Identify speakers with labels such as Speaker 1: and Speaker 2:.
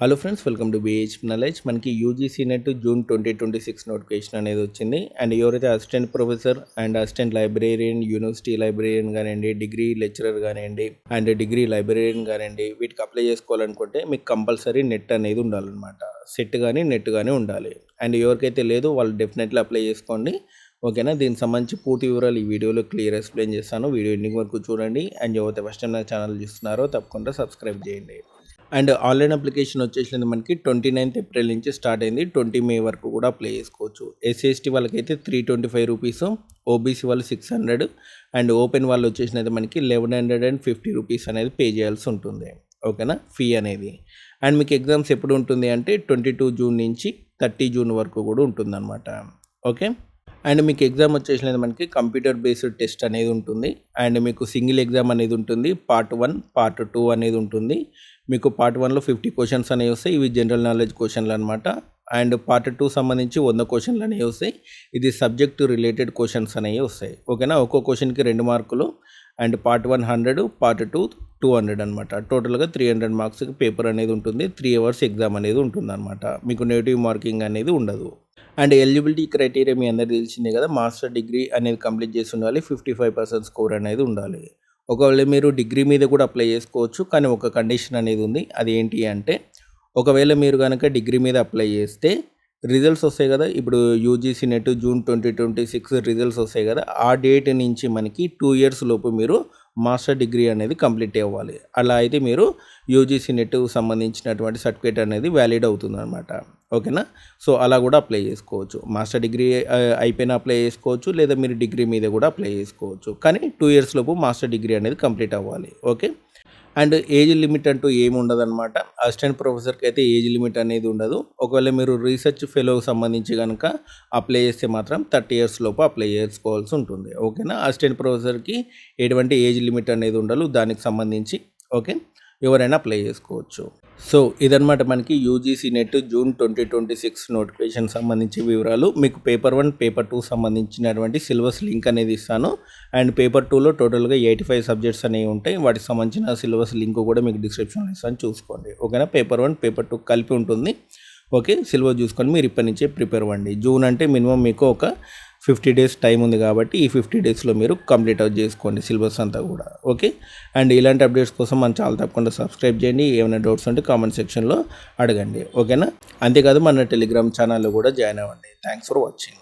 Speaker 1: Hello friends, welcome to BH knowledge. మనకి UGC NET June 2026 notification అనేది వచ్చింది. And ఎవరైతే assistant professor and assistant librarian, university librarian కానివ్వండి, degree lecturer కానివ్వండి, and degree librarian కానివ్వండి, వీటికి అప్లై చేసుకోవాలనుకుంటే మీకు కంపల్సరీ నెట్ అనేది ఉండాలన్నమాట. సెట్ కానీ నెట్ కానీ ఉండాలి. అండ్ ఎవరికైతే లేదో వాళ్ళు డెఫినెట్లీ అప్లై చేసుకోండి. ఓకేనా. దీనికి సంబంధించి పూర్తి వివరాలు ఈ వీడియోలో క్లియర్ ఎక్స్ప్లెయిన్ చేస్తాను. వీడియో ఎండింగ్ వరకు చూడండి. అండ్ ఎవరైతే ఫస్ట్ టైం నా ఛానల్ చూస్తున్నారో తప్పకుండా సబ్స్క్రైబ్ చేయండి. అండ్ ఆన్లైన్ అప్లికేషన్ వచ్చేసింది మనకి 29th ఏప్రిల్ నుంచి స్టార్ట్ అయింది. 20 మే వరకు కూడా అప్లై చేసుకోవచ్చు. ఎస్సీ/ఎస్టీ వాళ్ళకైతే 325 రూపీస్, ఓబీసీ వాళ్ళు 600, అండ్ ఓపెన్ వాళ్ళు వచ్చేసినది మనకి 1150 రూపీస్ అనేది పే చేయాల్సి ఉంటుంది. ఓకేనా, ఫీ అనేది. అండ్ మీకు ఎగ్జామ్స్ ఎప్పుడు ఉంటుంది అంటే 22 జూన్ నుంచి 30 జూన్ వరకు కూడా ఉంటుందన్నమాట. ఓకే. అండ్ మీకు ఎగ్జామ్ వచ్చేసినది మనకి కంప్యూటర్ బేస్డ్ టెస్ట్ అనేది ఉంటుంది. అండ్ మీకు సింగిల్ ఎగ్జామ్ అనేది ఉంటుంది. పార్ట్ 1, పార్ట్ 2 అనేది ఉంటుంది. మీకు పార్ట్ 1లో 50 క్వశ్చన్స్ అనేవి వస్తాయి. ఇవి జనరల్ నాలెడ్జ్ క్వశ్చన్లు అనమాట. అండ్ పార్ట్ 2 సంబంధించి 100 క్వశ్చన్లు అనేవి వస్తాయి. ఇది సబ్జెక్టు రిలేటెడ్ క్వశ్చన్స్ అనేవి వస్తాయి. ఓకేనా. ఒక్కో క్వశ్చన్కి 2 మార్కులు. అండ్ పార్ట్ 1 100, పార్ట్ 2 200 అనమాట. టోటల్గా 300 మార్క్స్కి పేపర్ అనేది ఉంటుంది. 3 అవర్స్ ఎగ్జామ్ అనేది ఉంటుంది అనమాట. మీకు నెగిటివ్ మార్కింగ్ అనేది ఉండదు. అండ్ ఎలిజిబిలిటీ క్రైటీరియా మీ అందరికీ తెలిసిందే కదా. మాస్టర్ డిగ్రీ అనేది కంప్లీట్ చేసి ఉండాలి. 55% స్కోర్ అనేది ఉండాలి. ఒకవేళ మీరు డిగ్రీ మీద కూడా అప్లై చేసుకోవచ్చు, కానీ ఒక కండిషన్ అనేది ఉంది. అది ఏంటి అంటే, ఒకవేళ మీరు కనుక డిగ్రీ మీద అప్లై చేస్తే రిజల్ట్స్ వస్తాయి కదా. ఇప్పుడు యూజీసీ నెట్ జూన్ 2026 రిజల్ట్స్ వస్తాయి కదా. ఆ డేట్ నుంచి మనకి 2 ఇయర్స్ లోపు మీరు మాస్టర్ డిగ్రీ అనేది కంప్లీట్ అవ్వాలి. అలా అయితే మీరు యూజీసీ నెట్ సంబంధించినటువంటి సర్టిఫికేట్ అనేది వ్యాలిడ్ అవుతుంది అనమాట. ఓకేనా. సో అలా కూడా అప్లై చేసుకోవచ్చు. మాస్టర్ డిగ్రీ అయిపోయినా అప్లై చేసుకోవచ్చు, లేదా మీరు డిగ్రీ మీద కూడా అప్లై చేసుకోవచ్చు. కానీ 2 ఇయర్స్ లోపు మాస్టర్ డిగ్రీ అనేది కంప్లీట్ అవ్వాలి. ఓకే. అండ్ ఏజ్ లిమిట్ అంటూ ఏమి ఉండదు అనమాట. అసిస్టెంట్ ప్రొఫెసర్కి అయితే ఏజ్ లిమిట్ అనేది ఉండదు. ఒకవేళ మీరు రీసెర్చ్ ఫెలోకి సంబంధించి కనుక అప్లై చేస్తే మాత్రం 30 ఇయర్స్ లోపు అప్లై చేసుకోవాల్సి ఉంటుంది. ఓకేనా. అసిస్టెంట్ ప్రొఫెసర్కి ఎటువంటి ఏజ్ లిమిట్ అనేది ఉండదు దానికి సంబంధించి. ఓకే, ఎవరైనా అప్లై చేసుకోవచ్చు. సో ఇదనమాట మనకి యూజీసీ నెట్ జూన్ 2026 నోటిఫికేషన్ సంబంధించి వివరాలు. మీకు పేపర్ 1, పేపర్ 2 సంబంధించినటువంటి సిలబస్ లింక్ అనేది ఇస్తాను. అండ్ పేపర్ 2లో టోటల్గా 85 సబ్జెక్ట్స్ అనేవి ఉంటాయి. వాటికి సంబంధించిన సిలబస్ లింక్ కూడా మీకు డిస్క్రిప్షన్లో ఇస్తాను, చూసుకోండి. ఓకేనా. పేపర్ 1, పేపర్ 2 కలిపి ఉంటుంది. ఓకే, సిలబస్ చూసుకొని మీరు ఇప్పటి నుంచే ప్రిపేర్ అవ్వండి. జూన్ అంటే మినిమం మీకు ఒక 50 డేస్ టైం ఉంది కాబట్టి ఈ 50 డేస్లో మీరు కంప్లీట్ అవుట్ చేసుకోండి సిలబస్ అంతా కూడా. ఓకే. అండ్ ఇలాంటి అప్డేట్స్ కోసం మన ఛానల్ తప్పకుండా సబ్స్క్రైబ్ చేయండి. ఏమైనా డౌట్స్ ఉంటే కామెంట్ సెక్షన్లో అడగండి. ఓకేనా. అంతేకాదు మన టెలిగ్రామ్ ఛానల్లో కూడా జాయిన్ అవ్వండి. Thanks for watching.